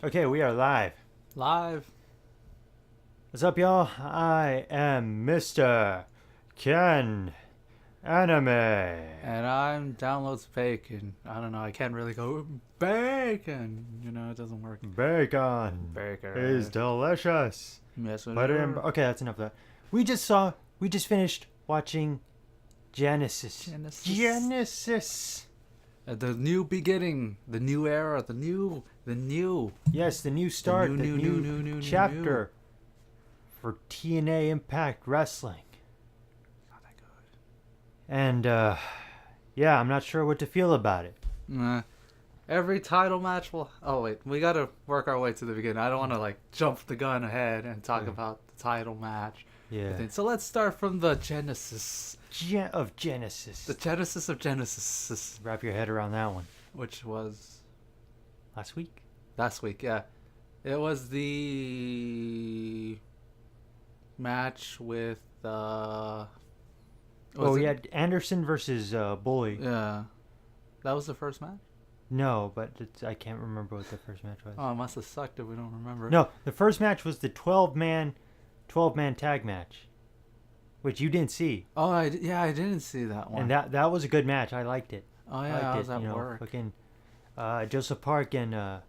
Okay, we are live. Live. What's up, y'all? I am Mr. Ken Anime. And I'm Downloads Bacon. I don't know, I can't really go bacon. It doesn't work. Bacon Bacon. is delicious. Yes, Okay, that's enough of that. We just finished watching Genesis. Genesis. The new beginning, the new era, the new. Yes, the new start, the new chapter for TNA Impact Wrestling. Not that good. And, yeah, I'm not sure what to feel about it. Every title match will... Oh, wait. We gotta work our way to the beginning. I don't want to, jump the gun ahead and talk about the title match. Yeah. So let's start from the Genesis. Of Genesis. The Genesis of Genesis. Wrap your head around that one. Which was... Last week? Last week, yeah. It was the match with... we had Anderson versus Bully. Yeah. That was the first match? No, but I can't remember what the first match was. Oh, it must have sucked if we don't remember. No, the first match was the 12-man tag match, which you didn't see. Oh, I didn't see that one. And that was a good match. I liked it. Oh, yeah, I was at work. Fucking Joseph Park and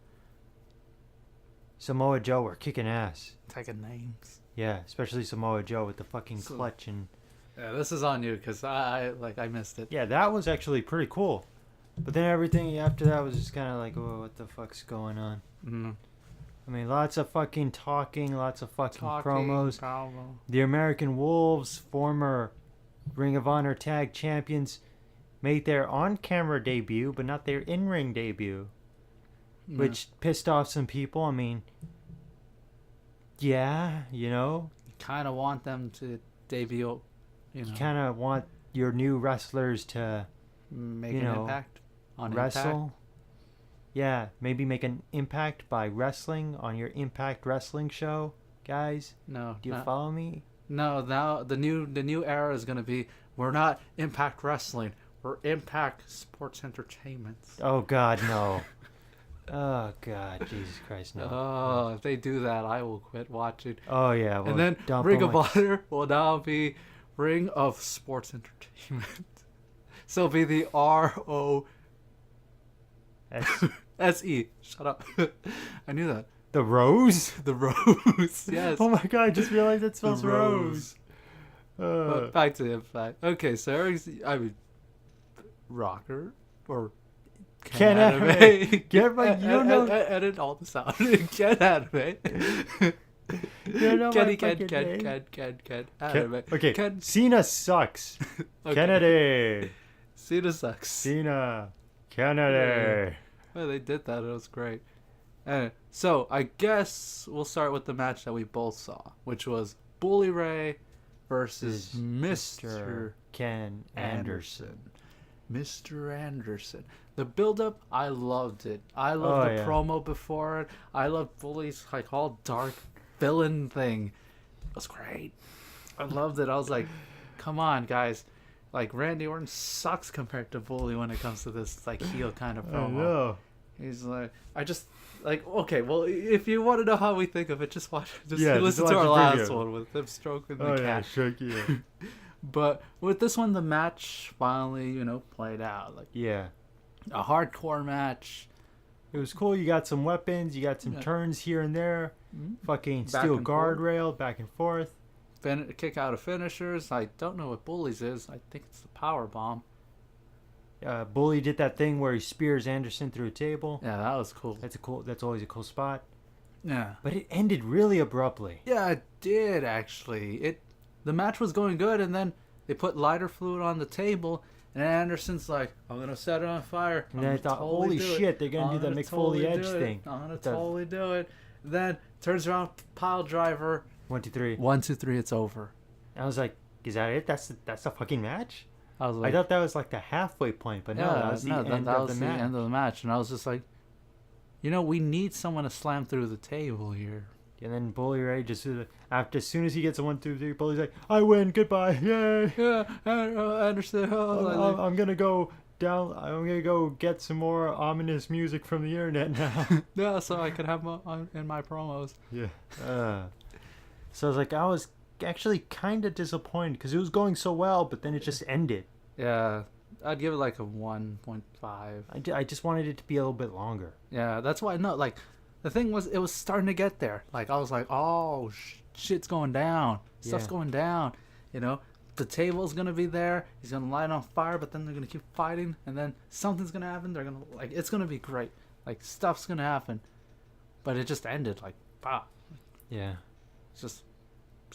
Samoa Joe were kicking ass. Taking names. Yeah, especially Samoa Joe with the fucking clutch and... Yeah, this is on you because I missed it. Yeah, that was actually pretty cool. But then everything after that was just kind of like, oh, what the fuck's going on? Mm-hmm. I mean, lots of fucking talking, lots of fucking promos. The American Wolves, former Ring of Honor tag champions, made their on-camera debut, but not their in-ring debut. Yeah. Which pissed off some people. I mean, yeah, You kind of want them to debut, You kind of want your new wrestlers to... Make an impact on wrestle. Impact. Yeah, maybe make an impact by wrestling on your Impact Wrestling show, guys. No, do you follow me? No, now the new era is gonna be, we're not Impact Wrestling, we're Impact Sports Entertainment. Oh God, no. Oh God, Jesus Christ, no. Oh, if they do that, I will quit watching. Oh yeah, well, and then Ring of Honor will now be Ring of Sports Entertainment. So it'll be the ROSE. Shut up. I knew that. The Rose? The Rose, yes. Oh my God, I just realized it spells Rose. But back to Impact. Okay, so Aries, Rocker or Ken Anime. Get my, edit all this out. Ken Anime. Ken Anime. Okay, Ken. Cena sucks. Okay. Kennedy. Cena sucks. Cena. Kennedy. Well, they did that. It was great. So, I guess we'll start with the match that we both saw, which was Bully Ray versus Mr. Ken Anderson. Mr. Anderson. The build-up, I loved it. I loved the promo before it. I loved Bully's all dark villain thing. It was great. I loved it. I was like, come on, guys. Randy Orton sucks compared to Bully when it comes to this heel kind of promo. I know. He's okay, well, if you want to know how we think of it, just listen to our last one with him stroking the cat. Yeah. But with this one, the match finally, played out. A hardcore match. It was cool. You got some weapons. You got some turns here and there. Mm-hmm. Fucking steel guardrail, back and forth. Kick out of finishers. I don't know what Bully's is. I think it's the power bomb. Bully did that thing where he spears Anderson through a table. Yeah, that was cool. That's always a cool spot. Yeah. But it ended really abruptly. Yeah, it did actually. The match was going good, and then they put lighter fluid on the table, and Anderson's like, I'm gonna set it on fire. And then I thought, holy shit, they're gonna do that Mick Foley Edge thing. I'm gonna totally do it. Then turns around, pile driver. 1, 2, 3. 1, 2, 3. It's over. I was like, is that it? That's the fucking match? I thought that was the halfway point, but no, that was the end of the match. The end of the match, and I was just like, we need someone to slam through the table here. And then Bully Ray just as soon as he gets a 1, 2, 3, Bully's like, I win, goodbye, yay. Yeah, Anderson. I'm gonna go I'm gonna go get some more ominous music from the internet now. Yeah, so I could have in my promos. Yeah. So I was actually kind of disappointed because it was going so well, but then it just ended. Yeah, I'd give it like a 1.5. I just wanted it to be a little bit longer. Yeah, that's why. No, like, the thing was, it was starting to get there. Like, I was like, oh, shit's going down. Stuff's going down. You know, the table's gonna be there. He's gonna light on fire, but then they're gonna keep fighting, and then something's gonna happen. They're gonna it's gonna be great. Like, stuff's gonna happen, but it just ended. Like, wow. Yeah. It's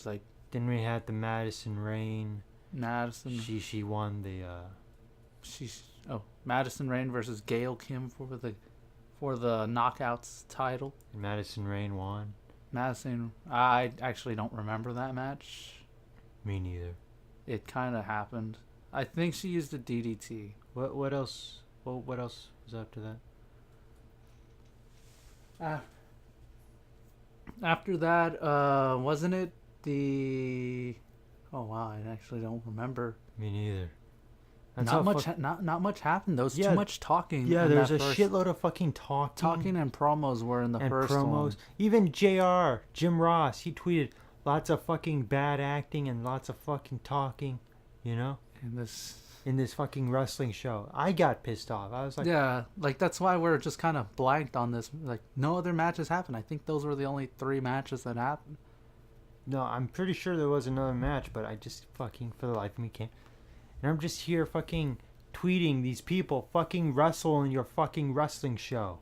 like. Then we had the Madison Rain. Madison. She won the. Madison Rain versus Gail Kim for the Knockouts title. Madison Rain won. I actually don't remember that match. Me neither. It kind of happened. I think she used a DDT. What else? Well, what else was after that? After that, wasn't it the? Oh wow, I actually don't remember. Me neither. Not much happened. There was too much talking. Yeah, there's a shitload of fucking talking. Talking and promos were in the first promos. One. Even Jim Ross, he tweeted lots of fucking bad acting and lots of fucking talking, you know? In this fucking wrestling show. I got pissed off. I was like... Yeah, like that's why we're just kind of blanked on this. Like, no other matches happened. I think those were the only 3 matches that happened. No, I'm pretty sure there was another match, but I just fucking, for the life of me, can't... And I'm just here fucking tweeting these people fucking wrestle in your fucking wrestling show.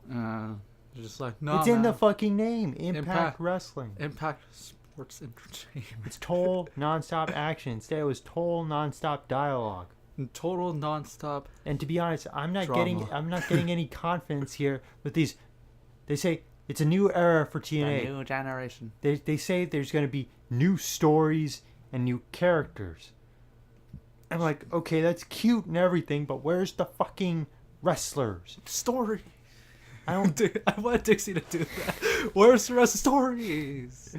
Just like, no, it's in the fucking name. Impact Wrestling. Impact Sports Entertainment. It's total nonstop action. Instead, it was total nonstop dialogue. And total nonstop. And to be honest, I'm not drama. getting any confidence here with these. They say it's a new era for TNA. A new generation. They say there's going to be new stories and new characters. I'm like, okay, that's cute and everything, but where's the fucking wrestlers? Story. I don't. I want Dixie to do that. Where's the rest of stories?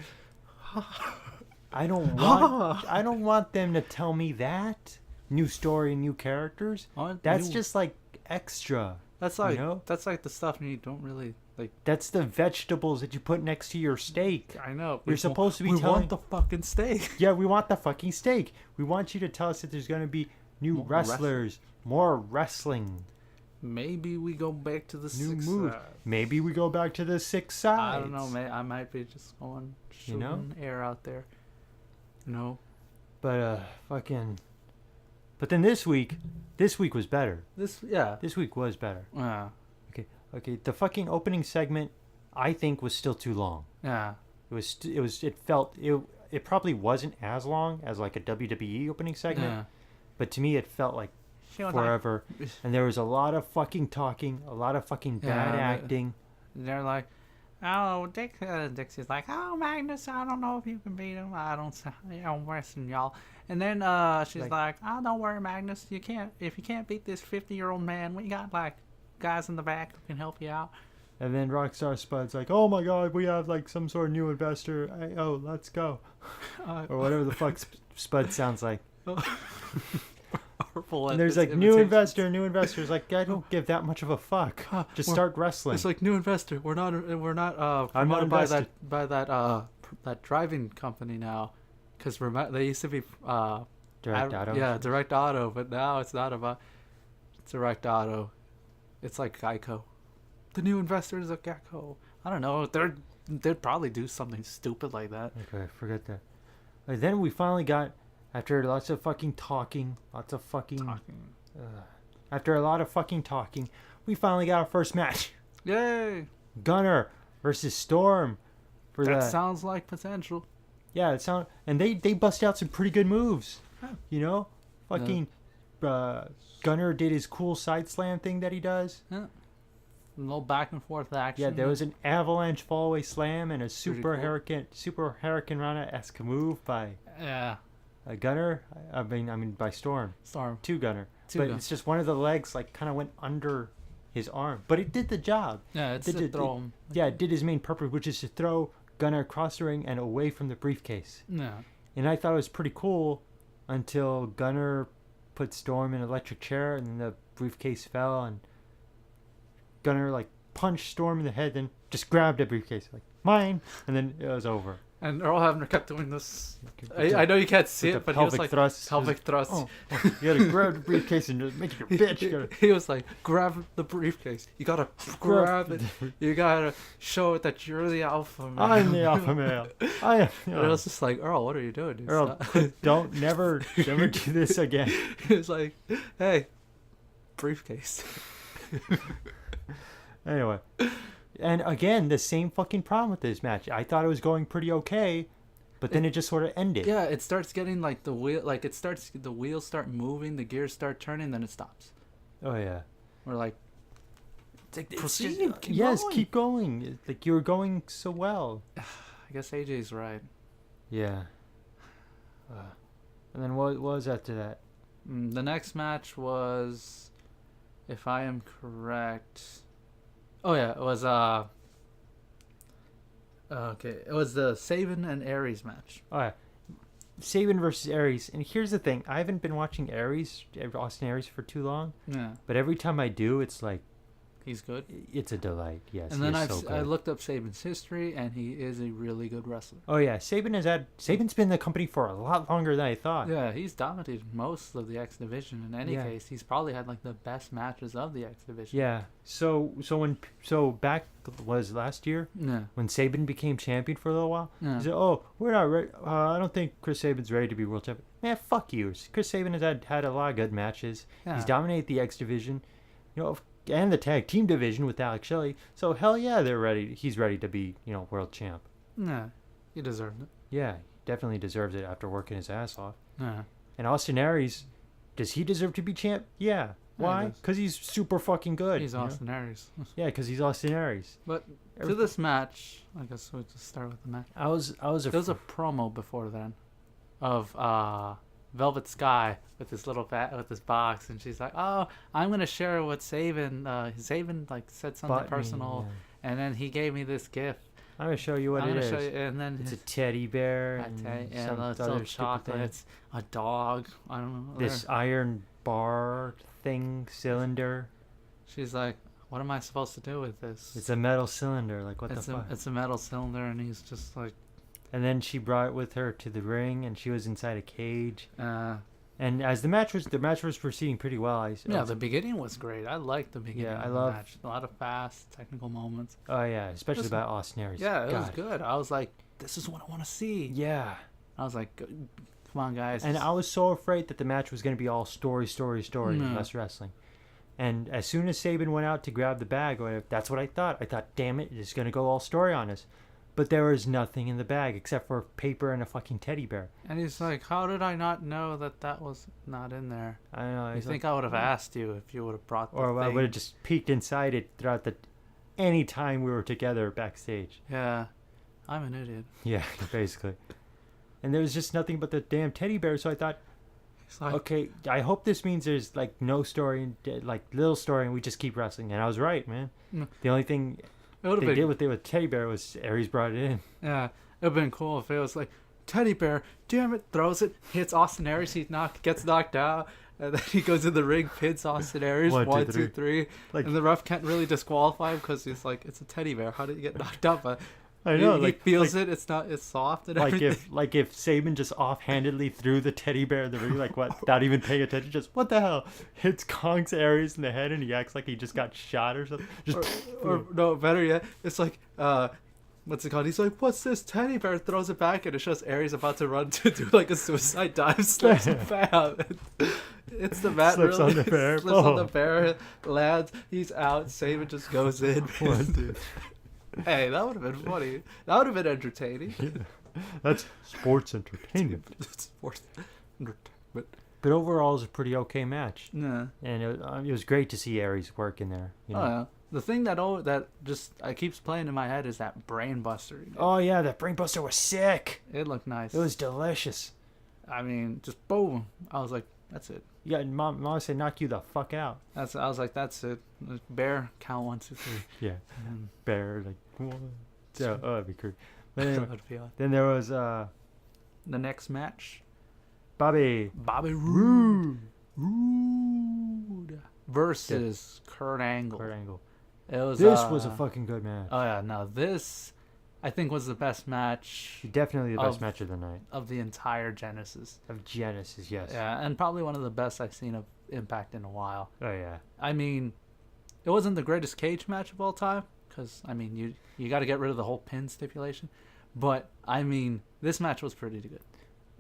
I don't want them to tell me that new story, new characters. That's just like extra. That's like that's like the stuff you don't really like. That's the vegetables that you put next to your steak. I know. You're supposed to be we telling. Want the fucking steak. Yeah, we want the fucking steak. We want you to tell us that there's going to be new wrestlers, more wrestling. Maybe we go back to the new 6 move. Side. Maybe we go back to the 6 sides. I don't know. I might be just going shooting air out there. No. But fucking. But then this week was better. This week was better. Yeah. Okay. The fucking opening segment, I think, was still too long. Yeah. It probably wasn't as long as like a WWE opening segment. Yeah. But to me, it felt like forever. And there was a lot of fucking talking, a lot of fucking bad acting. They're like, oh, Dixie's like, oh, Magnus, I don't know if you can beat him. I don't wrestling y'all. And then she's like, oh, don't worry, Magnus. If you can't beat this 50-year-old man, we got like guys in the back who can help you out. And then Rockstar Spud's like, oh my god, we have like some sort of new investor. Let's go. Or whatever the fuck Spud sounds like. And there's like new investor's like, I don't give that much of a fuck. Just start wrestling. It's like new investor. We're not promoted by that driving company now, because they used to be Direct Auto. Yeah, Direct Auto, but now it's not about Direct Auto. It's like Geico. The new investors of Geico. I don't know. They'd probably do something stupid like that. Okay, forget that. Then we finally got. After lots of fucking talking, after a lot of fucking talking, we finally got our first match. Yay! Gunner versus Storm. Sounds like potential. Yeah, and they bust out some pretty good moves. Yeah. You know? Fucking Gunner did his cool side slam thing that he does. Yeah. A little back and forth action. Yeah, there was an avalanche fallaway slam and a super Hurricane Rana-esque move by Gunner. I mean by Storm. Two Gunner. It's just one of the legs like kind of went under his arm, but it did the job. Yeah, it did his main purpose, which is to throw Gunner across the ring and away from the briefcase. Yeah. And I thought it was pretty cool until Gunner put Storm in an electric chair, and then the briefcase fell, and Gunner like punched Storm in the head, then just grabbed a briefcase like mine, and then it was over. And Earl Hebner kept doing this. I know you can't see it, but he was like pelvic thrust. Oh, you gotta grab the briefcase and just make it your bitch. He was like, grab the briefcase. You gotta grab it. You gotta show it that you're the alpha male. I'm the alpha male. I am. And I was just like, Earl, what are you doing? Dude? Earl, don't never do this again. He was like, hey, briefcase. Anyway. And again, the same fucking problem with this match. I thought it was going pretty okay, but then it just sort of ended. Yeah, it starts getting like the wheels start moving, the gears start turning, then it stops. Oh yeah. We're like, proceed. Yes, keep going. Like you were going so well. I guess AJ's right. Yeah. And then what was after that? The next match was, if I am correct. Oh yeah, it was okay. It was the Sabin and Aries match. Oh yeah, Sabin versus Aries. And here's the thing: I haven't been watching Austin Aries for too long. Yeah. But every time I do, it's like he's good. It's a delight. Yes. And then I looked up Sabin's history, and he is a really good wrestler. Oh yeah, Sabin's been in the company for a lot longer than I thought. Yeah, he's dominated most of the X division. In any case, he's probably had like the best matches of the X division. Yeah. So back was last year. Yeah. When Sabin became champion for a little while. Yeah. He said, "Oh, we're not ready. I don't think Chris Sabin's ready to be world champion." Man, fuck you. Chris Sabin has had a lot of good matches. Yeah. He's dominated the X division. You know. And the tag team division with Alex Shelley. So hell yeah, they're ready. He's ready to be, world champ. Yeah, he deserved it. Yeah, he definitely deserves it after working his ass off. Yeah. And Austin Aries, does he deserve to be champ? Yeah. Why? Because he's super fucking good. He's Austin Aries. Yeah, because he's Austin Aries. But to this match, I guess we'll just start with the match. There was a promo before then, of Velvet Sky with this little with this box, and she's like, "Oh, I'm gonna share what Sabin." Sabin like said something personal, and then he gave me this gift. I'm gonna show you what it is. And then it's a teddy bear and some little chocolates, a dog. I don't know. This iron bar thing cylinder. She's like, "What am I supposed to do with this?" It's a metal cylinder. Like what the fuck? It's a metal cylinder, and he's just like. And then she brought it with her to the ring, and she was inside a cage. And as the match was proceeding pretty well. The beginning was great. I liked the beginning. Yeah, I loved the match. A lot of fast technical moments. Oh yeah, especially about Austin Aries. Yeah, it was good. I was like, this is what I want to see. Yeah. I was like, come on, guys. And I was so afraid that the match was going to be all story, less wrestling. And as soon as Sabin went out to grab the bag, that's what I thought. I thought, damn it, it's going to go all story on us. But there was nothing in the bag except for paper and a fucking teddy bear. And he's like, how did I not know that was not in there? I know. I think I would have asked you if you would have brought the thing. I would have just just peeked inside it throughout any time we were together backstage. Yeah. I'm an idiot. Yeah, basically. And there was just nothing but the damn teddy bear, so I thought, okay, I hope this means there's like no story, like little story, and we just keep wrestling. And I was right, man. The only thing... They did what they with teddy bear was Aries brought it in. Yeah, it would have been cool if it was like, teddy bear, damn it, throws it, hits Austin Aries, gets knocked out, and then he goes in the ring, pins Austin Aries, 1, 2, 3. Like, and the ref can't really disqualify him because he's like, it's a teddy bear, how did he get knocked out? But I know, he feels it, it's soft and everything. If Sabin just offhandedly threw the teddy bear in the ring, like what, without even paying attention, just what the hell, hits Kong's Aries in the head and he acts like he just got shot or something. Or no, better yet, it's like, what's it called? He's like, what's this teddy bear? Throws it back and it shows Aries about to run to do like a suicide dive, slips and bam. It's the mat. Slips on the bear. Slips on the bear, lands, he's out, Sabin just goes in. Hey, that would have been funny. That would have been entertaining. Yeah. That's sports entertainment. Sports entertainment. But overall, it was a pretty okay match. Yeah. And it was great to see Aries work in there. You know? Oh, yeah. The thing that just keeps playing in my head is that brain buster. Oh, yeah, that brain buster was sick. It looked nice. It was delicious. I mean, just boom. I was like, that's it. Yeah, Mom said, knock you the fuck out. I was like, that's it. Bear, count 1, 2, 3. Yeah. Bear, like, one. So, that'd be cool. But anyway, then there was the next match. Bobby Roode. versus Kurt Angle. It was. This was a fucking good match. Oh yeah, no, this I think was the best match. Definitely the best match of the night. Of the entire Genesis. Of Genesis, yes. Yeah, and probably one of the best I've seen of Impact in a while. Oh yeah. I mean, it wasn't the greatest cage match of all time because I mean you got to get rid of the whole pin stipulation, but I mean this match was pretty good.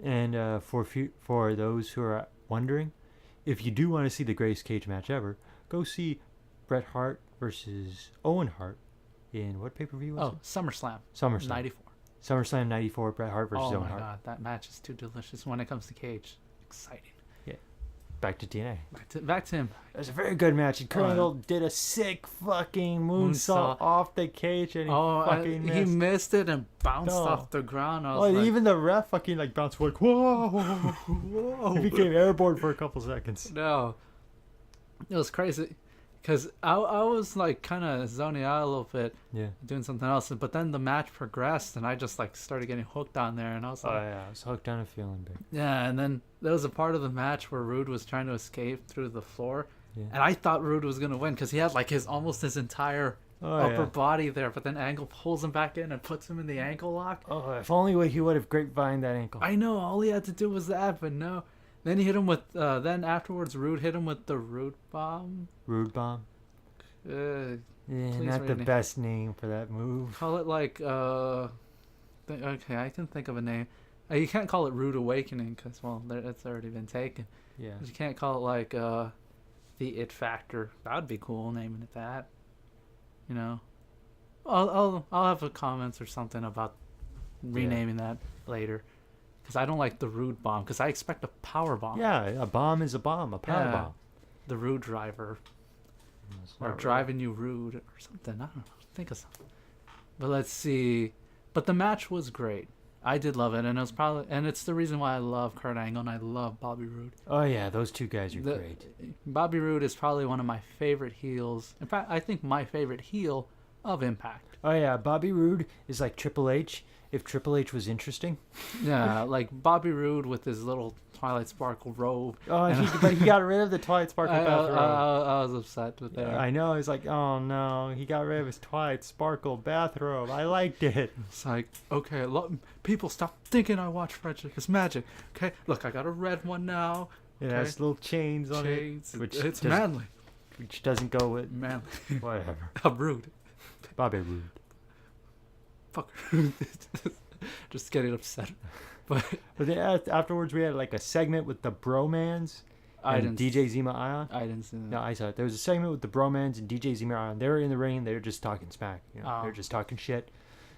And for those who are wondering, if you do want to see the greatest cage match ever, go see Bret Hart versus Owen Hart in what pay-per-view was it? SummerSlam. SummerSlam. 94. SummerSlam 94, Bret Hart versus Owen Hart. Oh my god, that match is too delicious when it comes to cage. Exciting. Yeah. Back to TNA. Back to him. It was a very good match. And Kurt Angle did a sick fucking moonsault off the cage and he missed. He missed it and bounced off the ground. Even the ref fucking bounced like, whoa, whoa. He became airborne for a couple seconds. No. It was crazy. Because I was kind of zoning out a little bit, doing something else. But then the match progressed, and I just started getting hooked on there. And I was like, oh yeah, I was hooked on a feeling big. Yeah, and then there was a part of the match where Rude was trying to escape through the floor, and I thought Rude was gonna win because he had almost his entire upper body there. But then Angle pulls him back in and puts him in the ankle lock. Oh, if only he would have grapevined that ankle. I know, all he had to do was that, but no. Then he hit him with. Then afterwards, Rude hit him with the Rude Bomb. Rude Bomb. Not the best name for that move. Call it okay, I can think of a name. You can't call it Rude Awakening because it's already been taken. Yeah. But you can't call it the It Factor. That would be cool, naming it that. You know. I'll have a comments or something about renaming that later. Because I don't like the Rude Bomb. Because I expect a power bomb. Yeah, a bomb is a bomb. A power bomb. The Rude Driver. Or driving you rude or something. I don't know. Think of something. But let's see. But the match was great. I did love it. And it's the reason why I love Kurt Angle and I love Bobby Roode. Oh, yeah. Those two guys are great. Bobby Roode is probably one of my favorite heels. In fact, I think my favorite heel of Impact. Oh, yeah. Bobby Roode is like Triple H. If Triple H was interesting. Yeah, like Bobby Roode with his little Twilight Sparkle robe. Oh, but he got rid of the Twilight Sparkle bathrobe. I was upset with that. I know. He's like, oh no, he got rid of his Twilight Sparkle bathrobe. I liked it. It's like, okay, people stop thinking I watch French. It's magic. Okay, look, I got a red one now. It has little chains on it. It's manly. Which doesn't go with manly. Whatever. I'm rude. Bobby Roode. Fucker. Just getting upset. But then afterwards we had a segment with the Bromans and DJ Zima Ion. I didn't see that. No, I saw it. There was a segment with the Bromans and DJ Zima Ion. They were in the ring. They were just talking smack. They were just talking shit.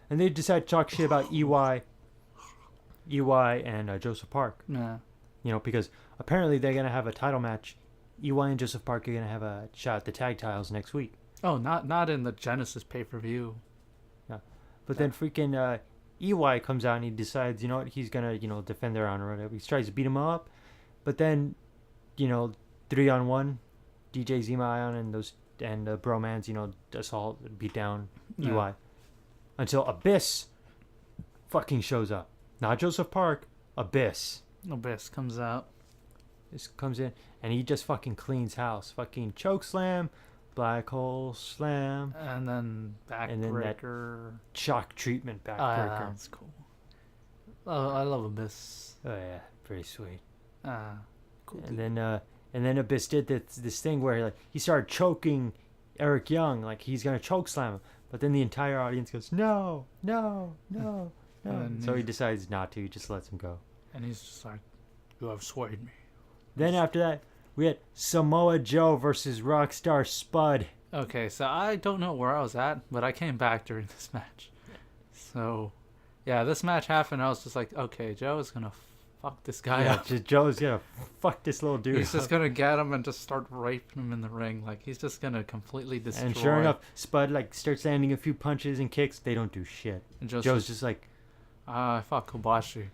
And they decided to talk shit about EY and Joseph Park. Yeah. Because apparently they're going to have a title match. EY and Joseph Park are going to have a shot at the tag titles next week. Oh, not in the Genesis pay-per-view. Yeah. But then freaking EY comes out and he decides, he's going to, defend their honor or whatever. He tries to beat him up. But then, 3-on-1, DJ Zima Ion and the Bromans, assault, beat down EY. Until Abyss fucking shows up. Not Joseph Park, Abyss. Abyss comes out. This comes in and he just fucking cleans house. Fucking choke slam, black hole slam, and then backbreaker, shock treatment backbreaker. Yeah, that's cool. Oh, I love Abyss. Oh yeah, pretty sweet. Cool. And then Abyss did this thing where he started choking Eric Young, like he's gonna choke slam him, but then the entire audience goes no. So he decides not to. He just lets him go. And he's just like, "You have swayed me." Then after that, we had Samoa Joe versus Rockstar Spud. Okay, so I don't know where I was at, but I came back during this match. So, yeah, this match happened. I was just like, okay, Joe is gonna fuck this guy up. Joe's gonna fuck this little dude. He's just gonna get him and just start raping him in the ring. Like he's just gonna completely destroy. And sure enough, Spud starts landing a few punches and kicks. They don't do shit. And Joe's just like, I fought Kobashi.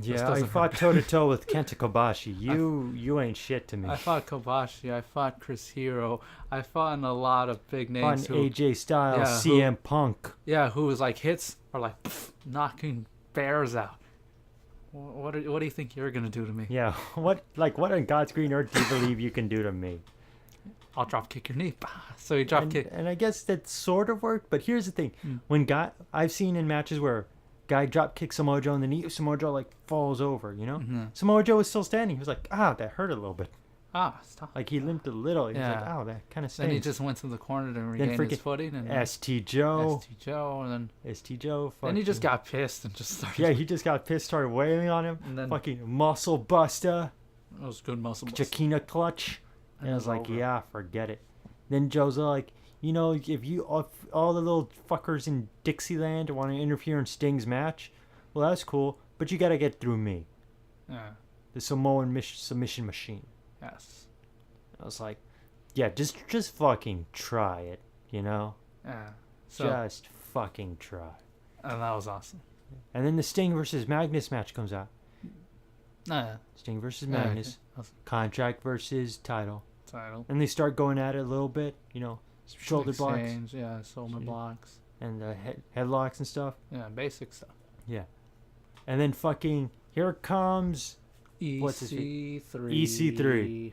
Yeah, I fought toe-to-toe with Kenta Kobashi. You ain't shit to me. I fought Kobashi. I fought Chris Hero. I fought in a lot of big names. Fought AJ Styles, CM Punk. Yeah, who was hits are knocking bears out. What do you think you're gonna do to me? Yeah, what on God's green earth do you believe you can do to me? I'll drop kick your knee. So he drop kick. And I guess that sort of worked, but here's the thing. When I've seen in matches where guy drop kicks Samoa Joe in the knee, Samoa Joe like falls over, you know? Mm-hmm. Samoa Joe was still standing. He was like, that hurt a little bit. Stop. Like he limped a little. He was like, that kind of stings. Then he just went to the corner to regain his footing. And ST Joe. And then ST Joe. Then he just got pissed and just started. Yeah, he just got pissed, started wailing on him. And then fucking muscle buster. That was good muscle buster. Chikina clutch. And I was like, forget it. Then Joe's like, if you all the little fuckers in Dixieland want to interfere in Sting's match, well, that's cool, but you got to get through me. Yeah. The Samoan submission machine. Yes. I was like, just fucking try it, Yeah. So, just fucking try. And that was awesome. And then the Sting versus Magnus match comes out. Sting versus Magnus. Contract versus title. And they start going at it a little bit, shoulder blocks. Yeah, shoulder blocks. And headlocks and stuff. Yeah, basic stuff. Yeah. And then fucking, here comes... EC3. EC3.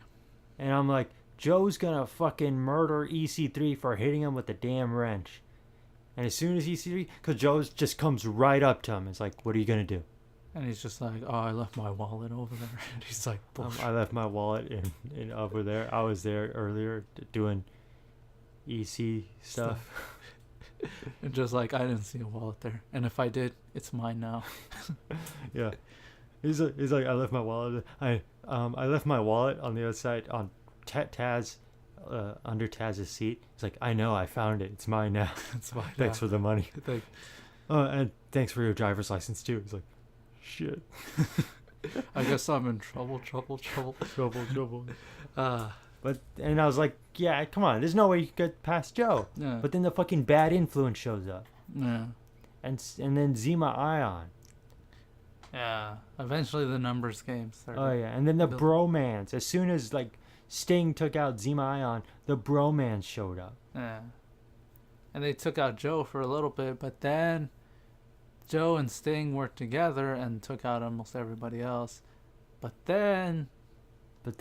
And I'm like, Joe's gonna fucking murder EC3 for hitting him with the damn wrench. And as soon as EC3... Because Joe just comes right up to him. It's like, what are you gonna do? And he's just like, I left my wallet over there. And he's like, I left my wallet in over there. I was there earlier doing EC stuff. And just like, I didn't see a wallet there. And if I did, it's mine now. Yeah. He's like, I left my wallet. I left my wallet on the other side on Taz, under Taz's seat. He's like, I know, I found it. It's mine now. It's mine. Thanks for the money. And thanks for your driver's license too. He's like, shit. I guess I'm in trouble. But I was like, yeah, come on. There's no way you could get past Joe. Yeah. But then the fucking bad influence shows up. Yeah. And then Zima Ion. Yeah. Eventually the numbers game started. Oh yeah. And then the bromance. As soon as like Sting took out Zima Ion, the bromance showed up. Yeah. And they took out Joe for a little bit, but then Joe and Sting worked together and took out almost everybody else. But the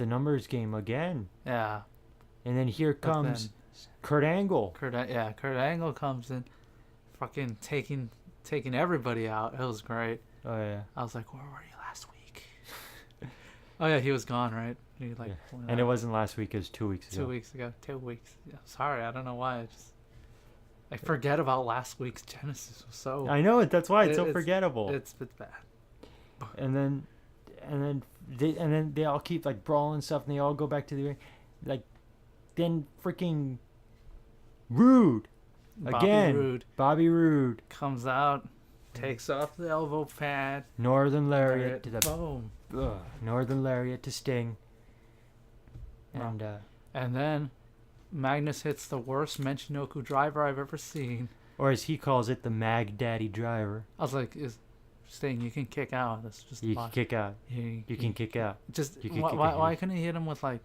numbers game again. Yeah. And then here comes Kurt Angle. Kurt Angle comes in, fucking taking everybody out. It was great. Oh yeah. I was like, where were you last week? Oh yeah, he was gone, right? And it wasn't last week. It was 2 weeks ago. 2 weeks ago. 2 weeks. Yeah, sorry, I don't know why. I forget about last week's Genesis. I know it. That's why it's so forgettable. It's bad. And then they all keep like brawling stuff, and they all go back to the ring. Like, then freaking Rude again. Bobby Roode comes out, takes off the elbow pad. Northern Lariat to the boom. Northern Lariat to Sting. And then Magnus hits the worst Menchinoku driver I've ever seen. Or as he calls it, the Mag Daddy driver. I was like, Sting, you can kick out. That's just you can kick out. You can kick out. Just why couldn't he hit him with like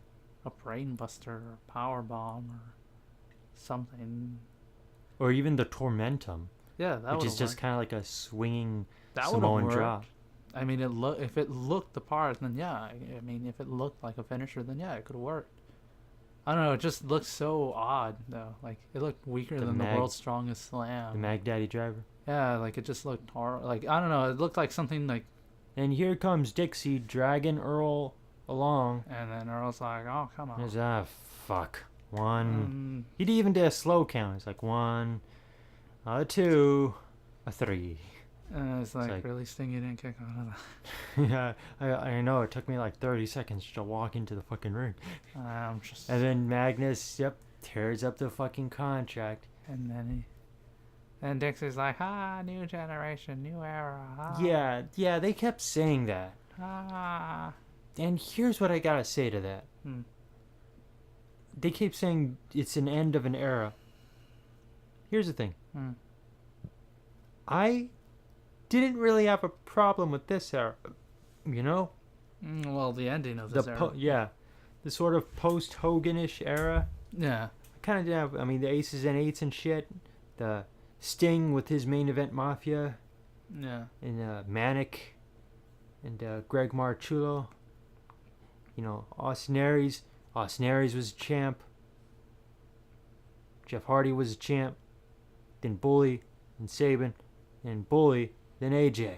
a brain buster or a power bomb or something? Or even the Tormentum. Yeah, that which is just kind of like a swinging Samoan drop. I mean, if it looked the part, then yeah. I mean, if it looked like a finisher, then yeah, it could have worked. I don't know. It just looked so odd, though. Like, it looked weaker than the World's Strongest Slam. The Mag Daddy driver. Yeah, like, it just looked horrible. Like, I don't know. It looked like something like... And here comes Dixie dragging Earl along. And then Earl's like, oh, come on. He's fuck. One. He even did a slow count. It's like 1, a 2, a 3. And it's like, really, Sting, you didn't kick out of that. Yeah, I know. It took me like 30 seconds to walk into the fucking ring. And then Magnus, tears up the fucking contract. And then Dixie's like, new generation, new era. Yeah, they kept saying that. And here's what I gotta say to that. They keep saying it's an end of an era. Here's the thing. I didn't really have a problem with this era, you know? Well, the ending of this era. The sort of post-Hogan-ish era. Yeah. Kind of did have, I mean, the Aces and Eights and shit. The Sting with his main event Mafia. Yeah. And Manic. And Greg Marchulo. You know, Austin Aries. Austin Aries was champ. Jeff Hardy was a champ, then Bully, then Sabin, then Bully, then AJ.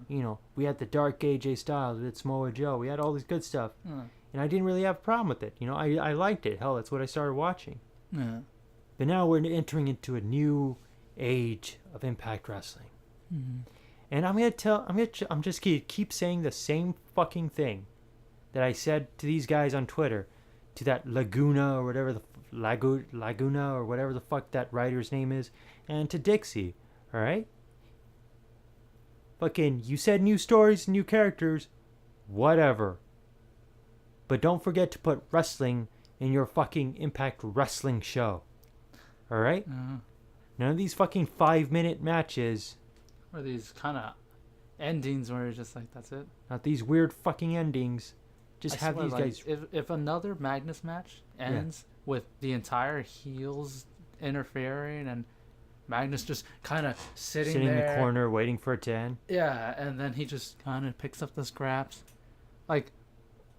You know, we had the dark AJ Styles, we had Samoa Joe, we had all this good stuff. And I didn't really have a problem with it. You know, I liked it. Hell, that's what I started watching. But now we're entering into a new age of Impact Wrestling. And I'm just keep saying the same fucking thing that I said to these guys on Twitter, to that Laguna or whatever Laguna or whatever the fuck that writer's name is, and to Dixie, all right? Fucking, you said new stories, new characters, whatever. But don't forget to put wrestling in your fucking Impact Wrestling show, all right? None of these fucking 5-minute matches. Or these kind of endings where you're just like, that's it. Not these weird fucking endings. Just have these guys. If another Magnus match ends with the entire heels interfering and Magnus just kind of sitting there in the corner waiting for it to end. Yeah, and then he just kind of picks up the scraps. Like,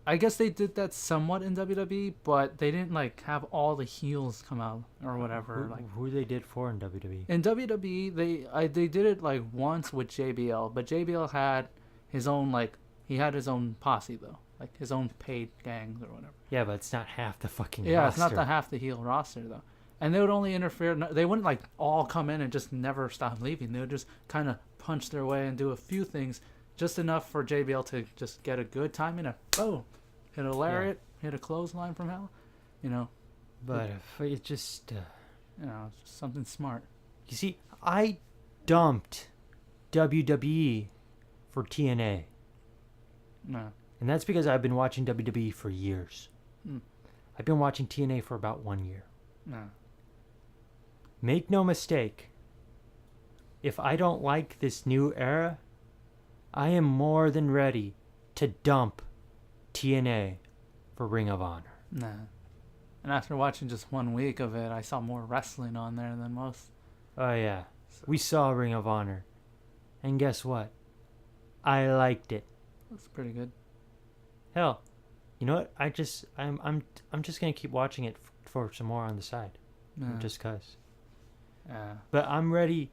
I guess they did that somewhat in WWE, but they didn't like have all the heels come out or whatever. Who they did for in WWE? In WWE, they did it like once with JBL, but JBL had his own he had his own posse though, like his own paid gangs or whatever. Yeah, but it's not half the fucking roster. Yeah, it's not half the heel roster though. And they would only interfere. They wouldn't like all come in and just never stop leaving. They would just kind of punch their way and do a few things, just enough for JBL to just get a good time in a boom. Hit a lariat, hit a clothesline from hell, you know. But it just, you know, it's just something smart. You see, I dumped WWE for TNA. No. And that's because I've been watching WWE for years. I've been watching TNA for about 1 year. No. Make no mistake. If I don't like this new era, I am more than ready to dump TNA for Ring of Honor. Nah. And after watching just 1 week of it, I saw more wrestling on there than most. Oh yeah. So. We saw Ring of Honor. And guess what? I liked it. That's pretty good. Hell, you know what? I'm just gonna keep watching it for some more on the side. Just cause. But I'm ready.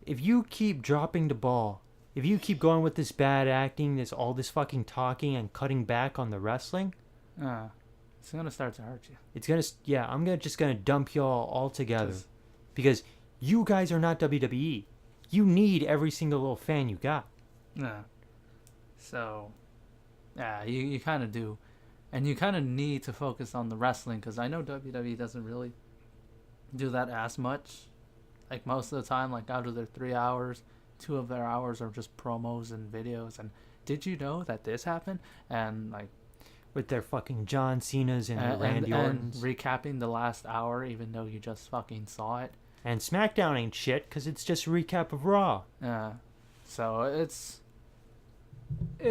If you keep dropping the ball, if you keep going with this bad acting, all this fucking talking and cutting back on the wrestling, it's gonna start to hurt you. It's gonna, I'm just gonna dump y'all all together, because you guys are not WWE. You need every single little fan you got. So, you kind of do, and you kind of need to focus on the wrestling, because I know WWE doesn't really do that as much. Like most of the time, like out of their 3 hours, 2 of their hours are just promos and videos. And did you know that this happened? And like with their fucking John Cena's and Randy Orton's. And recapping the last hour, even though you just fucking saw it. And SmackDown ain't shit, because it's just a recap of Raw. So it's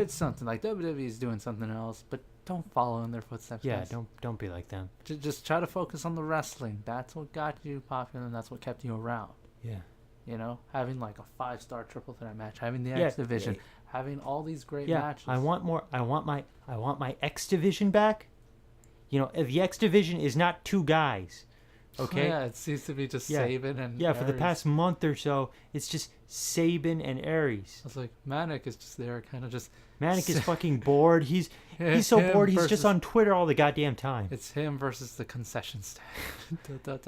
something like WWE's doing something else, but don't follow in their footsteps. Yeah, guys. don't be like them. Just try to focus on the wrestling. That's what got you popular, and that's what kept you around. Yeah. You know, having like a 5-star triple threat match, having the X Division, having all these great matches. I want more. I want my X Division back. You know, if the X Division is not 2 guys, okay? Yeah, it seems to be just Sabin and Aries. For the past month or so, it's just Sabin and Aries. It's like Manic is just there, kind of just. Manic is fucking bored. He's so bored. He's just on Twitter all the goddamn time. It's him versus the concession stand.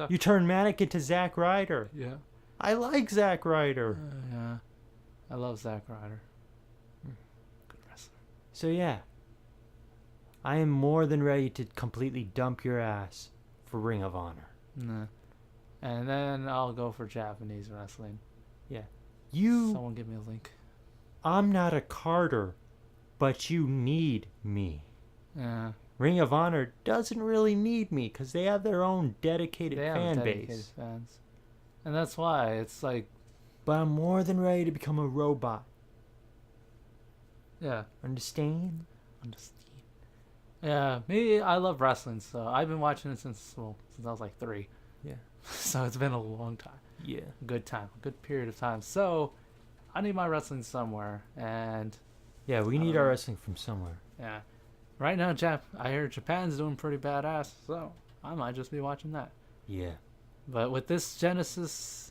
You turn Manic into Zack Ryder. Yeah. I like Zack Ryder. Yeah. I love Zack Ryder. Good wrestler. So yeah. I am more than ready to completely dump your ass for Ring of Honor. And then I'll go for Japanese wrestling. Yeah. Someone give me a link. I'm not a Carter, but you need me. Yeah. Ring of Honor doesn't really need me because they have their own dedicated fan base. Fans. And that's why it's like. But I'm more than ready to become a robot. Yeah. Understand? Yeah, me, I love wrestling, so I've been watching it since I was like 3. Yeah. So it's been a long time. Yeah. Good period of time. So I need my wrestling somewhere, and yeah, we need our wrestling from somewhere. Yeah. Right now, I hear Japan's doing pretty badass, so I might just be watching that. Yeah. But with this Genesis,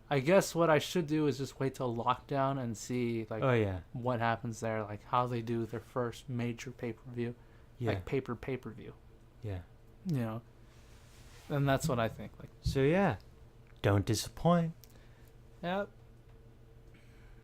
I guess what I should do is just wait till lockdown and see what happens there, like how they do their first major pay-per-view, like pay-per-view. Yeah. And that's what I think. Like, so yeah, don't disappoint. Yep.